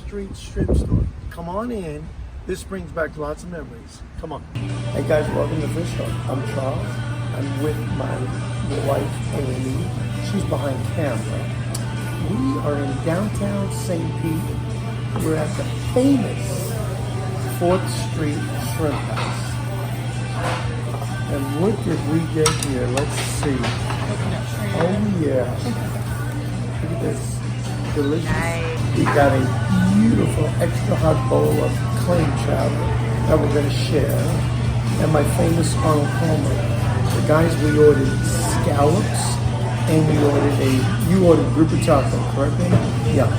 Street strip store. Come on in. This brings back lots of memories. Come on. Hey guys, welcome to Fish Hook. I'm Charles. I'm with my wife, Amy. She's behind camera. We are in downtown St. Pete. We're at the famous 4th Street Shrimp House. And look at we get here. Let's see. Oh yeah. Look at this. Delicious. Nice. We got a beautiful extra hot bowl of clam chowder that we're going to share. And my famous Arnold Palmer. The guys, we ordered scallops and you ordered grouper taco, correct me? Yeah.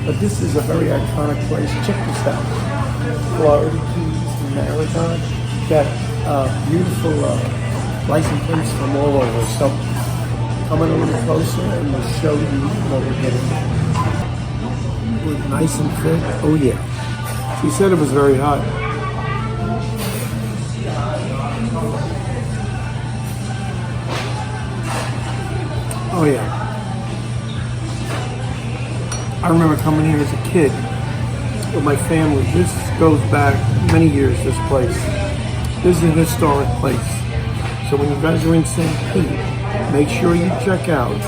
But this is a very iconic place. Check this out. Florida Keys, Marathon. Got beautiful license plates from all over. So come in a little closer and we'll show you what we're getting. With nice and thick. Oh yeah. She said it was very hot. Oh yeah. I remember coming here as a kid with my family. This goes back many years, this place. This is a historic place. So when you guys are in St. Pete, make sure you check out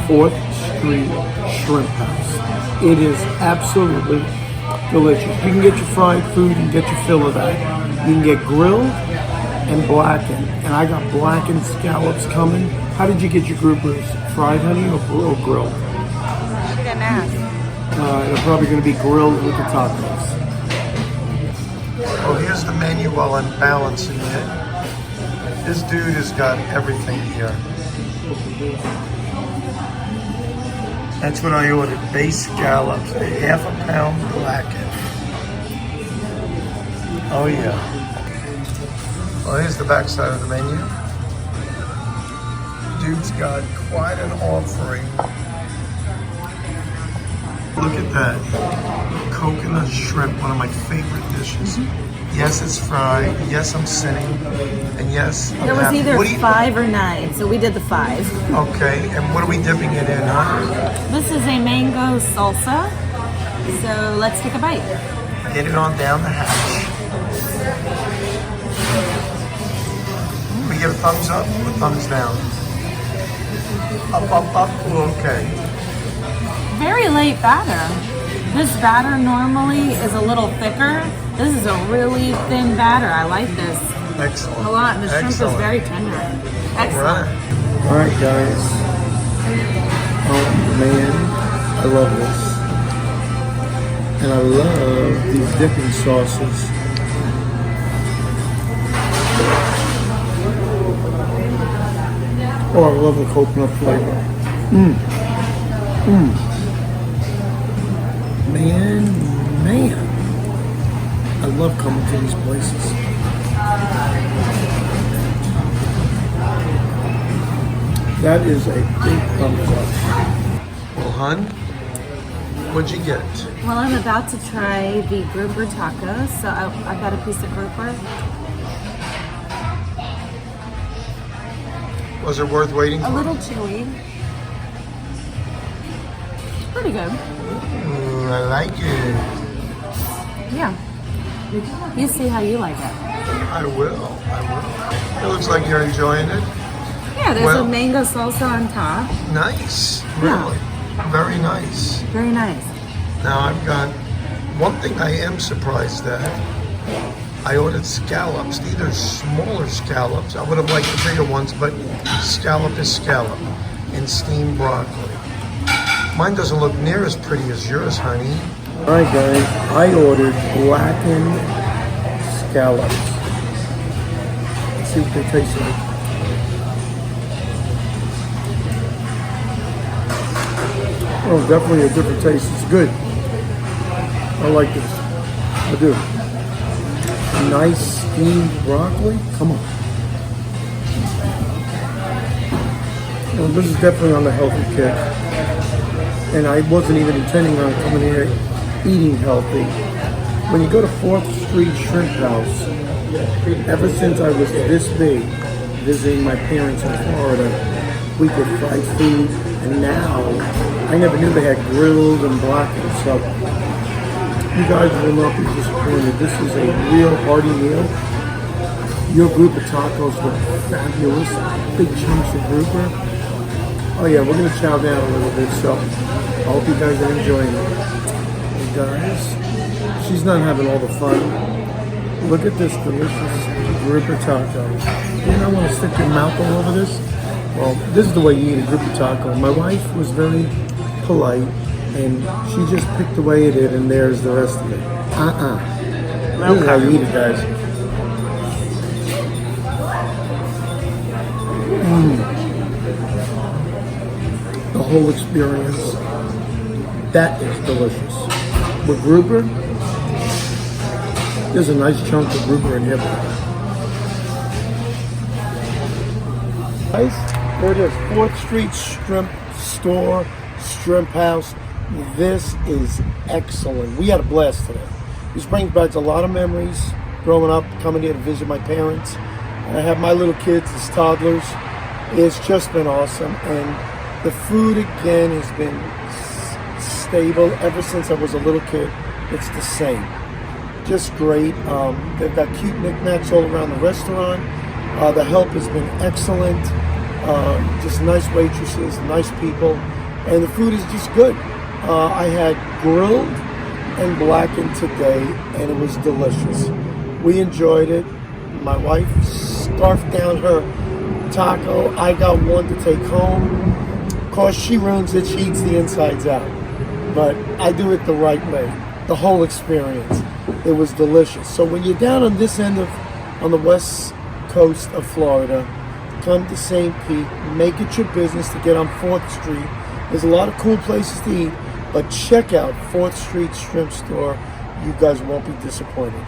4th Street Shrimp House. It is absolutely delicious. You can get your fried food and get your fill of that. You can get grilled and blackened. And I got blackened scallops coming. How did you get your groupers? Fried, honey, or grilled? I didn't ask. They're probably going to be grilled with the tacos. Well, here's the menu while I'm balancing it. This dude has got everything here. That's what I ordered, base scallops, a ½ pound blackened. Oh yeah. Well, here's the back side of the menu. Dude's got quite an offering. Look at that. Coconut shrimp, one of my favorite dishes. Yes, it's fried. Yes, I'm sitting. And yes, I'm There was happy. either 5 or 9, so we did the 5. Okay, and what are we dipping it in, huh? This is a mango salsa, so let's take a bite. Get it on down the hatch. We get a thumbs up or thumbs down? Up, up, up. Okay. Very light batter. This batter normally is a little thicker. This is a really thin batter. I like this Excellent. a lot. The shrimp is Excellent. very tender. Excellent. All right, guys. Oh man, I love this. And I love these dipping sauces. Oh, I love the coconut flavor. Man. I love coming to these places. That is a big thumbs up. Well, hun, what'd you get? Well, I'm about to try the grouper tacos, so I've got a piece of grouper. Was it worth waiting for? A little chewy. Pretty good. Ooh, I like it. Yeah. You see how you like it. I will. It looks like you're enjoying it. Yeah, there's a mango salsa on top. Nice. Really. Very nice. Very nice. Now I've got one thing I am surprised at. I ordered scallops. These are smaller scallops. I would have liked the bigger ones, but scallop is scallop. And steamed broccoli. Mine doesn't look near as pretty as yours, honey. All right, guys. I ordered blackened scallops. Let's see what they taste like. Oh, definitely a different taste. It's good. I like this. I do. Nice steamed broccoli. Come on. Well, this is definitely on the healthy kick. And I wasn't even intending on coming here eating healthy. When you go to 4th Street Shrimp House, ever since I was this big, visiting my parents in Florida, we get fried food, and now I never knew they had grilled and blackened. So You guys will not be disappointed. This is a real hearty meal. Your group of tacos look fabulous. Big chunks of grouper. Oh yeah, we're gonna chow down a little bit, so I hope you guys are enjoying it. Hey guys, she's not having all the fun. Look at this delicious grouper taco. You don't want to stick your mouth all over this? Well, this is the way you eat a grouper taco. My wife was very polite, and she just picked the way it is, and there's the rest of it. This is how you eat it, guys. The whole experience, that is delicious. With grouper, there's a nice chunk of grouper in here. Guys, there it is, 4th Street Shrimp Store, Shrimp House. This is excellent. We had a blast today. This brings back a lot of memories growing up, coming here to visit my parents. I have my little kids as toddlers. It's just been awesome, and the food again has been stable ever since I was a little kid. It's the same, just great. They've got cute knickknacks all around the restaurant. The help has been excellent. Just nice waitresses, nice people, and the food is just good. I had grilled and blackened today, and it was delicious. We enjoyed it. My wife scarfed down her taco. I got one to take home. Of course, she ruins it. She eats the insides out. But I do it the right way. The whole experience. It was delicious. So when you're down on this end on the west coast of Florida, come to St. Pete. Make it your business to get on 4th Street. There's a lot of cool places to eat. But check out 4th Street Shrimp Store. You guys won't be disappointed.